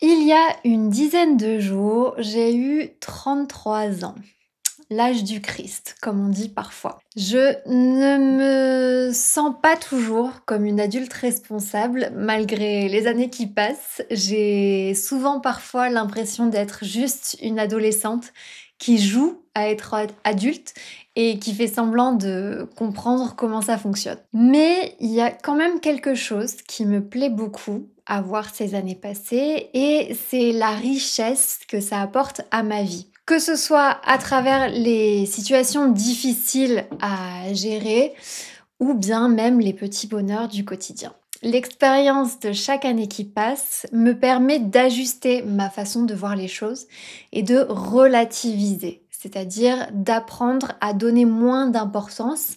Il y a une dizaine de jours, j'ai eu 33 ans. L'âge du Christ, comme on dit parfois. Je ne me sens pas toujours comme une adulte responsable, malgré les années qui passent. J'ai souvent parfois l'impression d'être juste une adolescente qui joue à être adulte et qui fait semblant de comprendre comment ça fonctionne. Mais il y a quand même quelque chose qui me plaît beaucoup à voir ces années passées et c'est la richesse que ça apporte à ma vie. Que ce soit à travers les situations difficiles à gérer ou bien même les petits bonheurs du quotidien. L'expérience de chaque année qui passe me permet d'ajuster ma façon de voir les choses et de relativiser, c'est-à-dire d'apprendre à donner moins d'importance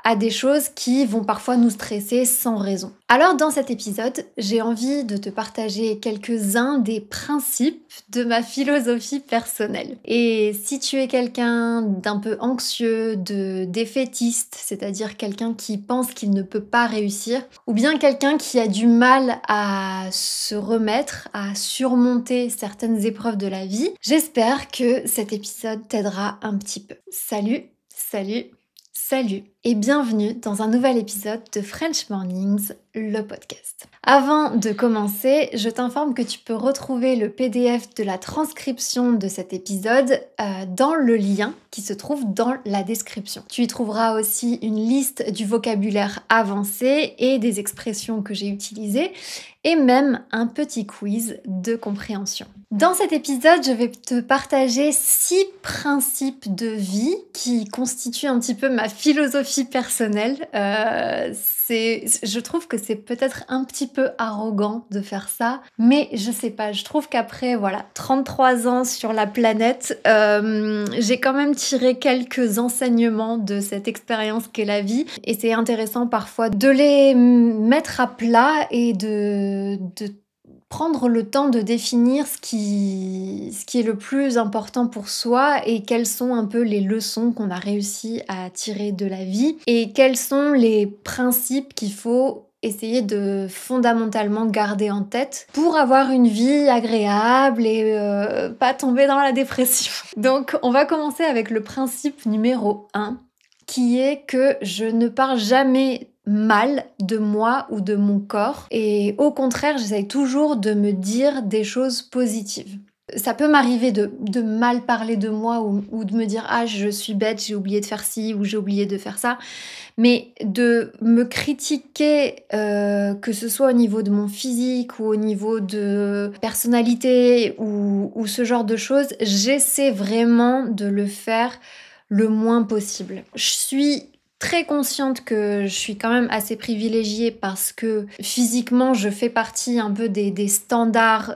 à des choses qui vont parfois nous stresser sans raison. Alors dans cet épisode, j'ai envie de te partager quelques-uns des principes de ma philosophie personnelle. Et si tu es quelqu'un d'un peu anxieux, de défaitiste, c'est-à-dire quelqu'un qui pense qu'il ne peut pas réussir, ou bien quelqu'un qui a du mal à se remettre, à surmonter certaines épreuves de la vie, j'espère que cet épisode t'aidera un petit peu. Salut, salut! Salut et bienvenue dans un nouvel épisode de French Mornings, le podcast. Avant de commencer, je t'informe que tu peux retrouver le PDF de la transcription de cet épisode dans le lien qui se trouve dans la description. Tu y trouveras aussi une liste du vocabulaire avancé et des expressions que j'ai utilisées et même un petit quiz de compréhension. Dans cet épisode, je vais te partager 6 principes de vie qui constituent un petit peu ma philosophie personnelle. Je trouve que c'est peut-être un petit peu arrogant de faire ça, mais je sais pas, je trouve qu'après 33 ans sur la planète, j'ai quand même tiré quelques enseignements de cette expérience qu'est la vie et c'est intéressant parfois de les mettre à plat et de prendre le temps de définir ce qui est le plus important pour soi et quelles sont un peu les leçons qu'on a réussi à tirer de la vie et quels sont les principes qu'il faut essayer de fondamentalement garder en tête pour avoir une vie agréable et pas tomber dans la dépression. Donc on va commencer avec le principe numéro 1 qui est que je ne parle jamais mal de moi ou de mon corps et au contraire j'essaye toujours de me dire des choses positives. Ça peut m'arriver de mal parler de moi ou de me dire « Ah, je suis bête, j'ai oublié de faire ci ou j'ai oublié de faire ça », mais de me critiquer, que ce soit au niveau de mon physique ou au niveau de personnalité ou ce genre de choses, j'essaie vraiment de le faire le moins possible. Je suis très consciente que je suis quand même assez privilégiée parce que physiquement je fais partie un peu des standards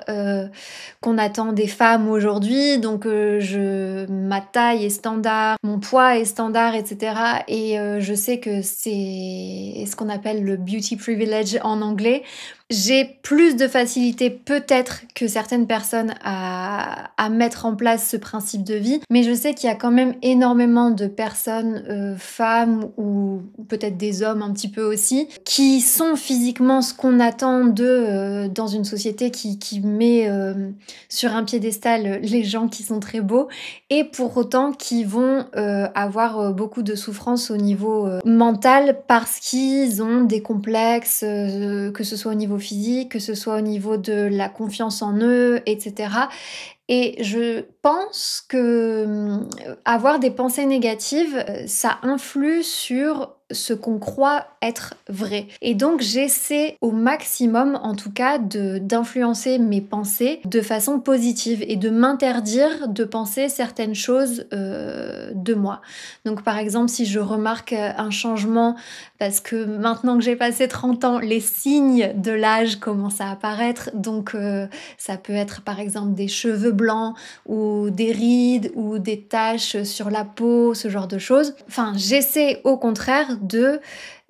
qu'on attend des femmes aujourd'hui, donc ma taille est standard, mon poids est standard, etc. Et je sais que c'est ce qu'on appelle le beauty privilege en anglais. J'ai plus de facilité peut-être que certaines personnes à mettre en place ce principe de vie, mais je sais qu'il y a quand même énormément de personnes, femmes ou peut-être des hommes un petit peu aussi, qui sont physiquement ce qu'on attend d'eux dans une société qui met sur un piédestal les gens qui sont très beaux et pour autant qui vont avoir beaucoup de souffrance au niveau mental parce qu'ils ont des complexes, que ce soit au niveau physique, que ce soit au niveau de la confiance en eux, etc. Et je pense que avoir des pensées négatives, ça influe sur ce qu'on croit être vrai. Et donc j'essaie au maximum, en tout cas, d'influencer mes pensées de façon positive et de m'interdire de penser certaines choses de moi. Donc par exemple, si je remarque un changement, parce que maintenant que j'ai passé 30 ans, les signes de l'âge commencent à apparaître, donc ça peut être par exemple des cheveux blancs ou des rides ou des taches sur la peau, ce genre de choses. Enfin, j'essaie au contraire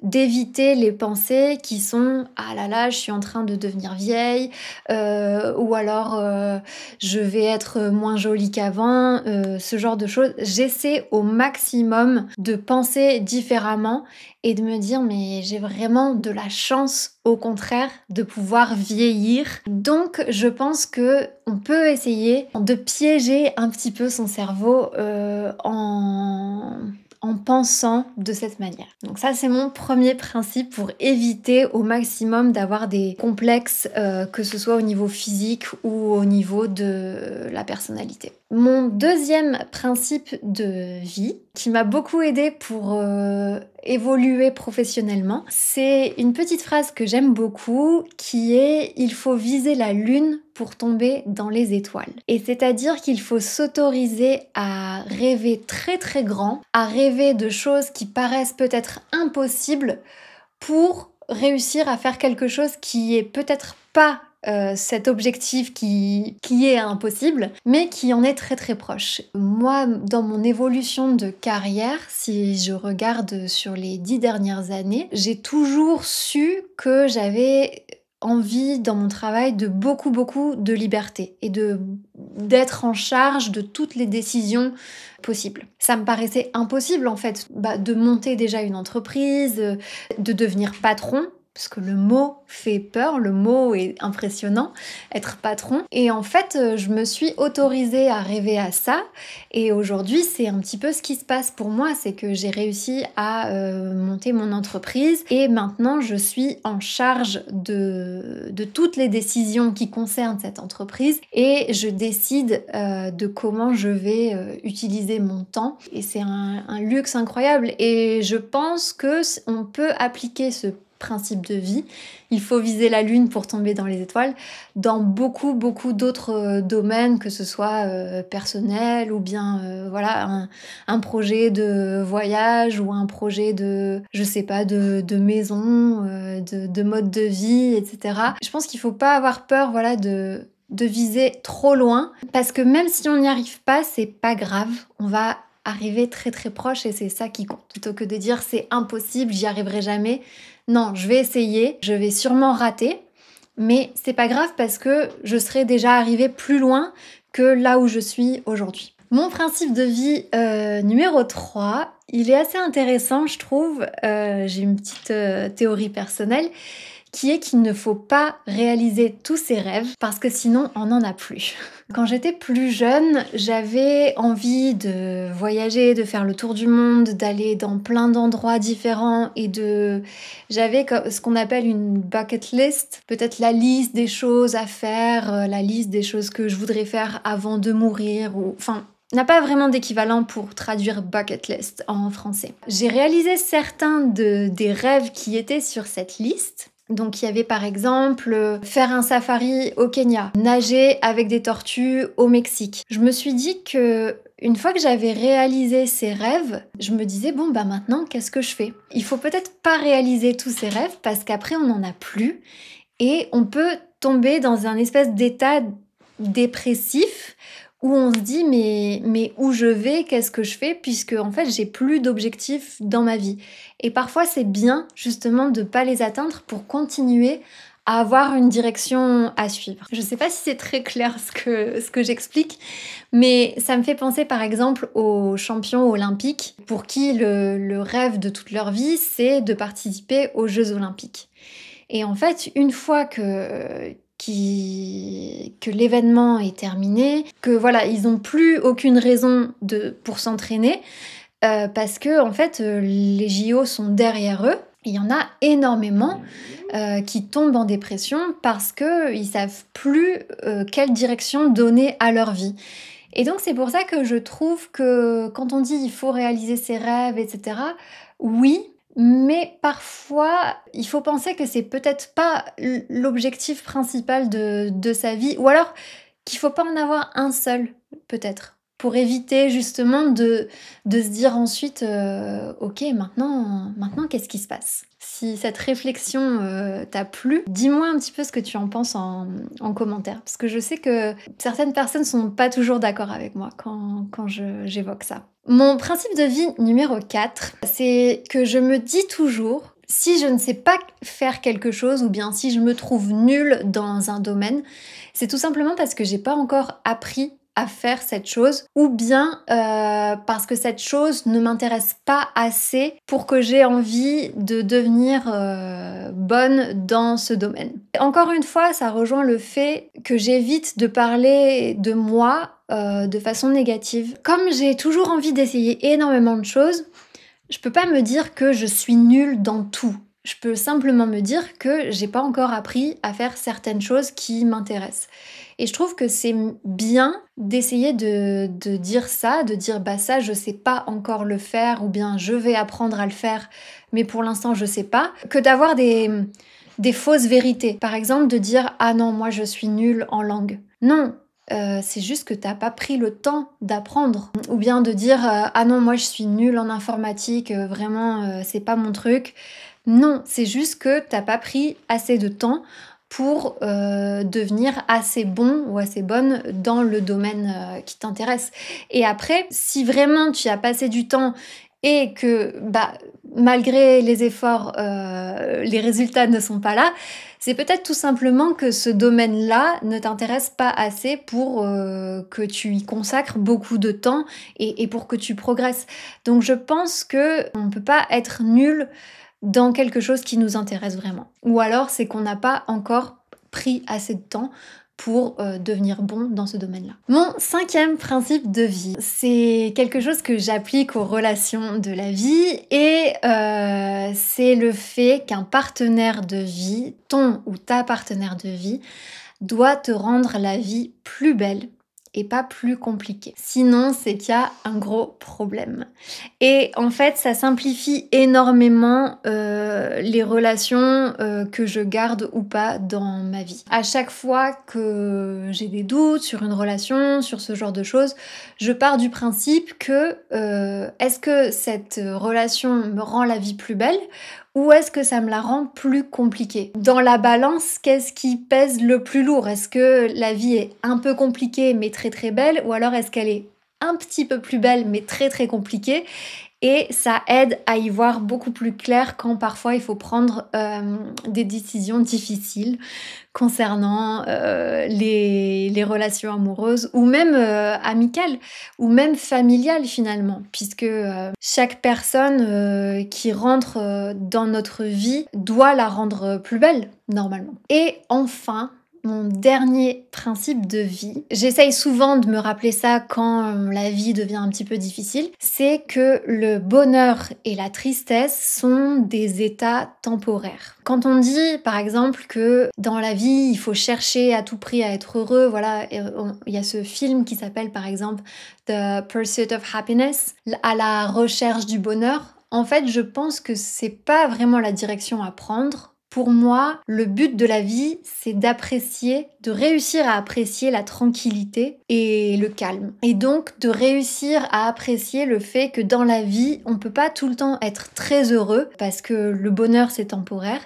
d'éviter les pensées qui sont ah là là, je suis en train de devenir vieille, ou alors je vais être moins jolie qu'avant, ce genre de choses. J'essaie au maximum de penser différemment et de me dire mais j'ai vraiment de la chance au contraire de pouvoir vieillir. Donc je pense que on peut essayer de piéger un petit peu son cerveau en pensant de cette manière. Donc ça, c'est mon premier principe pour éviter au maximum d'avoir des complexes, que ce soit au niveau physique ou au niveau de la personnalité. Mon deuxième principe de vie, qui m'a beaucoup aidé pour évoluer professionnellement, c'est une petite phrase que j'aime beaucoup qui est « il faut viser la lune pour tomber dans les étoiles ». Et c'est-à-dire qu'il faut s'autoriser à rêver très très grand, à rêver de choses qui paraissent peut-être impossibles pour réussir à faire quelque chose qui est peut-être pas cet objectif qui est impossible, mais qui en est très très proche. Moi, dans mon évolution de carrière, si je regarde sur les 10 dernières années, j'ai toujours su que j'avais envie dans mon travail de beaucoup de liberté et d'être en charge de toutes les décisions possibles. Ça me paraissait impossible en fait de monter déjà une entreprise, de devenir patron, parce que le mot fait peur, le mot est impressionnant, être patron. Et en fait, je me suis autorisée à rêver à ça. Et aujourd'hui, c'est un petit peu ce qui se passe pour moi, c'est que j'ai réussi à monter mon entreprise. Et maintenant, je suis en charge de toutes les décisions qui concernent cette entreprise. Et je décide de comment je vais utiliser mon temps. Et c'est un luxe incroyable. Et je pense qu'on peut appliquer ce principe de vie. Il faut viser la lune pour tomber dans les étoiles dans beaucoup d'autres domaines, que ce soit personnel ou bien voilà un projet de voyage ou un projet de je sais pas de maison, de mode de vie, etc. Je pense qu'il faut pas avoir peur voilà de viser trop loin, parce que même si on n'y arrive pas, c'est pas grave, on va arriver très très proche et c'est ça qui compte. Plutôt que de dire c'est impossible, j'y arriverai jamais. Non, je vais essayer, je vais sûrement rater, mais c'est pas grave parce que je serai déjà arrivée plus loin que là où je suis aujourd'hui. Mon principe de vie numéro 3, il est assez intéressant, je trouve. J'ai une petite théorie personnelle qui est qu'il ne faut pas réaliser tous ses rêves parce que sinon on n'en a plus. Quand j'étais plus jeune, j'avais envie de voyager, de faire le tour du monde, d'aller dans plein d'endroits différents et j'avais ce qu'on appelle une bucket list, peut-être la liste des choses à faire, la liste des choses que je voudrais faire avant de mourir ou enfin n'a pas vraiment d'équivalent pour traduire bucket list en français. J'ai réalisé certains des rêves qui étaient sur cette liste. Donc il y avait par exemple faire un safari au Kenya, nager avec des tortues au Mexique. Je me suis dit que une fois que j'avais réalisé ces rêves, je me disais bon maintenant qu'est-ce que je fais ? Il faut peut-être pas réaliser tous ces rêves parce qu'après on n'en a plus et on peut tomber dans un espèce d'état dépressif où on se dit mais où je vais, qu'est-ce que je fais, puisque en fait j'ai plus d'objectifs dans ma vie. Et parfois c'est bien justement de pas les atteindre pour continuer à avoir une direction à suivre. Je sais pas si c'est très clair ce que j'explique, mais ça me fait penser par exemple aux champions olympiques pour qui le rêve de toute leur vie c'est de participer aux Jeux olympiques. Et en fait une fois que l'événement est terminé, que voilà, ils n'ont plus aucune raison pour s'entraîner, parce que en fait, les JO sont derrière eux. Il y en a énormément qui tombent en dépression parce qu'ils savent plus quelle direction donner à leur vie. Et donc c'est pour ça que je trouve que quand on dit il faut réaliser ses rêves, etc., oui, mais parfois, il faut penser que c'est peut-être pas l'objectif principal de sa vie, ou alors qu'il faut pas en avoir un seul, peut-être, pour éviter justement de se dire ensuite ok, maintenant qu'est-ce qui se passe ? Si cette réflexion t'a plu, dis-moi un petit peu ce que tu en penses en commentaire, parce que je sais que certaines personnes sont pas toujours d'accord avec moi quand j'évoque ça. Mon principe de vie numéro 4, c'est que je me dis toujours, Si je ne sais pas faire quelque chose ou bien si je me trouve nulle dans un domaine, c'est tout simplement parce que j'ai pas encore appris à faire cette chose ou bien parce que cette chose ne m'intéresse pas assez pour que j'ai envie de devenir bonne dans ce domaine. Encore une fois, ça rejoint le fait que j'évite de parler de moi de façon négative. Comme j'ai toujours envie d'essayer énormément de choses, je peux pas me dire que je suis nulle dans tout. Je peux simplement me dire que j'ai pas encore appris à faire certaines choses qui m'intéressent. Et je trouve que c'est bien d'essayer de dire ça, de dire bah ça je sais pas encore le faire ou bien je vais apprendre à le faire mais pour l'instant je sais pas, que d'avoir des fausses vérités. Par exemple de dire ah non moi je suis nulle en langue. Non, c'est juste que t'as pas pris le temps d'apprendre. Ou bien de dire ah non moi je suis nulle en informatique, vraiment c'est pas mon truc. Non, c'est juste que t'as pas pris assez de temps pour devenir assez bon ou assez bonne dans le domaine qui t'intéresse. Et après, si vraiment tu as passé du temps et que bah, malgré les efforts, les résultats ne sont pas là, c'est peut-être tout simplement que ce domaine-là ne t'intéresse pas assez pour que tu y consacres beaucoup de temps et pour que tu progresses. Donc je pense que on peut pas être nul dans quelque chose qui nous intéresse vraiment. Ou alors c'est qu'on n'a pas encore pris assez de temps pour devenir bon dans ce domaine-là. Mon 5e principe de vie, c'est quelque chose que j'applique aux relations de la vie et c'est le fait qu'un partenaire de vie, ton ou ta partenaire de vie, doit te rendre la vie plus belle et pas plus compliquée. Sinon, c'est qu'il y a un gros problème. Et en fait, ça simplifie énormément les relations que je garde ou pas dans ma vie. À chaque fois que j'ai des doutes sur une relation, sur ce genre de choses, je pars du principe que est-ce que cette relation me rend la vie plus belle ou est-ce que ça me la rend plus compliquée? Dans la balance, qu'est-ce qui pèse le plus lourd? Est-ce que la vie est un peu compliquée mais très très belle ou alors est-ce qu'elle est un petit peu plus belle mais très très compliquée? Et ça aide à y voir beaucoup plus clair quand parfois il faut prendre des décisions difficiles concernant les relations amoureuses ou même amicales ou même familiales finalement, puisque chaque personne qui rentre dans notre vie doit la rendre plus belle normalement. Et enfin, mon dernier principe de vie, j'essaye souvent de me rappeler ça quand la vie devient un petit peu difficile, c'est que le bonheur et la tristesse sont des états temporaires. Quand on dit par exemple que dans la vie il faut chercher à tout prix à être heureux, voilà, il y a ce film qui s'appelle par exemple The Pursuit of Happiness, à la recherche du bonheur. En fait, je pense que c'est pas vraiment la direction à prendre. Pour moi, le but de la vie, c'est d'apprécier, de réussir à apprécier la tranquillité et le calme. Et donc de réussir à apprécier le fait que dans la vie, on peut pas tout le temps être très heureux parce que le bonheur c'est temporaire.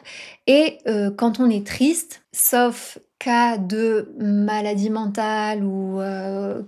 Et quand on est triste, sauf cas de maladie mentale ou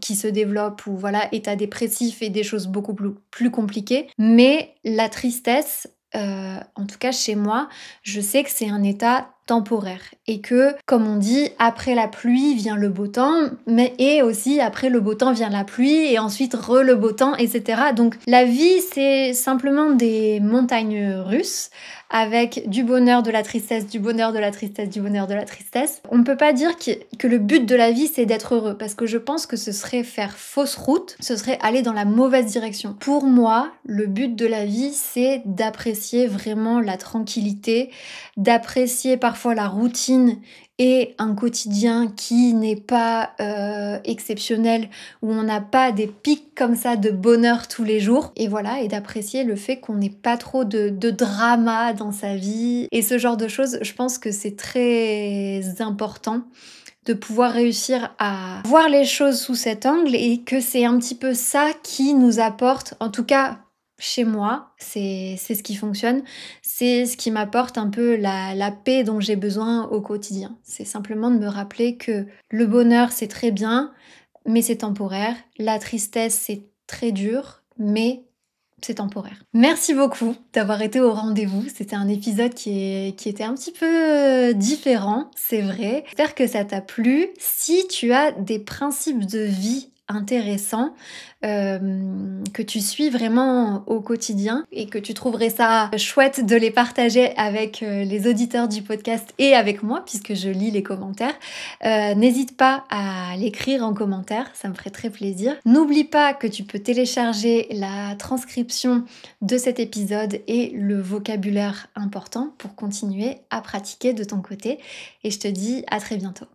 qui se développe ou voilà, état dépressif et des choses beaucoup plus compliquées, mais la tristesse, en tout cas chez moi, je sais que c'est un état temporaire et que, comme on dit, après la pluie vient le beau temps, mais et aussi après le beau temps vient la pluie et ensuite le beau temps, etc. Donc la vie, c'est simplement des montagnes russes avec du bonheur, de la tristesse, du bonheur, de la tristesse, du bonheur, de la tristesse. On ne peut pas dire que le but de la vie, c'est d'être heureux, parce que je pense que ce serait faire fausse route, ce serait aller dans la mauvaise direction. Pour moi, le but de la vie, c'est d'apprécier vraiment la tranquillité, d'apprécier parfois la routine et un quotidien qui n'est pas exceptionnel, où on n'a pas des pics comme ça de bonheur tous les jours. Et voilà, et d'apprécier le fait qu'on n'ait pas trop de drama dans sa vie. Et ce genre de choses, je pense que c'est très important de pouvoir réussir à voir les choses sous cet angle et que c'est un petit peu ça qui nous apporte, en tout cas chez moi, c'est ce qui fonctionne, c'est ce qui m'apporte un peu la paix dont j'ai besoin au quotidien. C'est simplement de me rappeler que le bonheur c'est très bien, mais c'est temporaire, la tristesse c'est très dur, mais c'est temporaire. Merci beaucoup d'avoir été au rendez-vous. C'était un épisode qui était un petit peu différent, c'est vrai. J'espère que ça t'a plu. Si tu as des principes de vie intéressants que tu suis vraiment au quotidien et que tu trouverais ça chouette de les partager avec les auditeurs du podcast et avec moi puisque je lis les commentaires, n'hésite pas à l'écrire en commentaire, ça me ferait très plaisir. N'oublie pas que tu peux télécharger la transcription de cet épisode et le vocabulaire important pour continuer à pratiquer de ton côté et je te dis à très bientôt.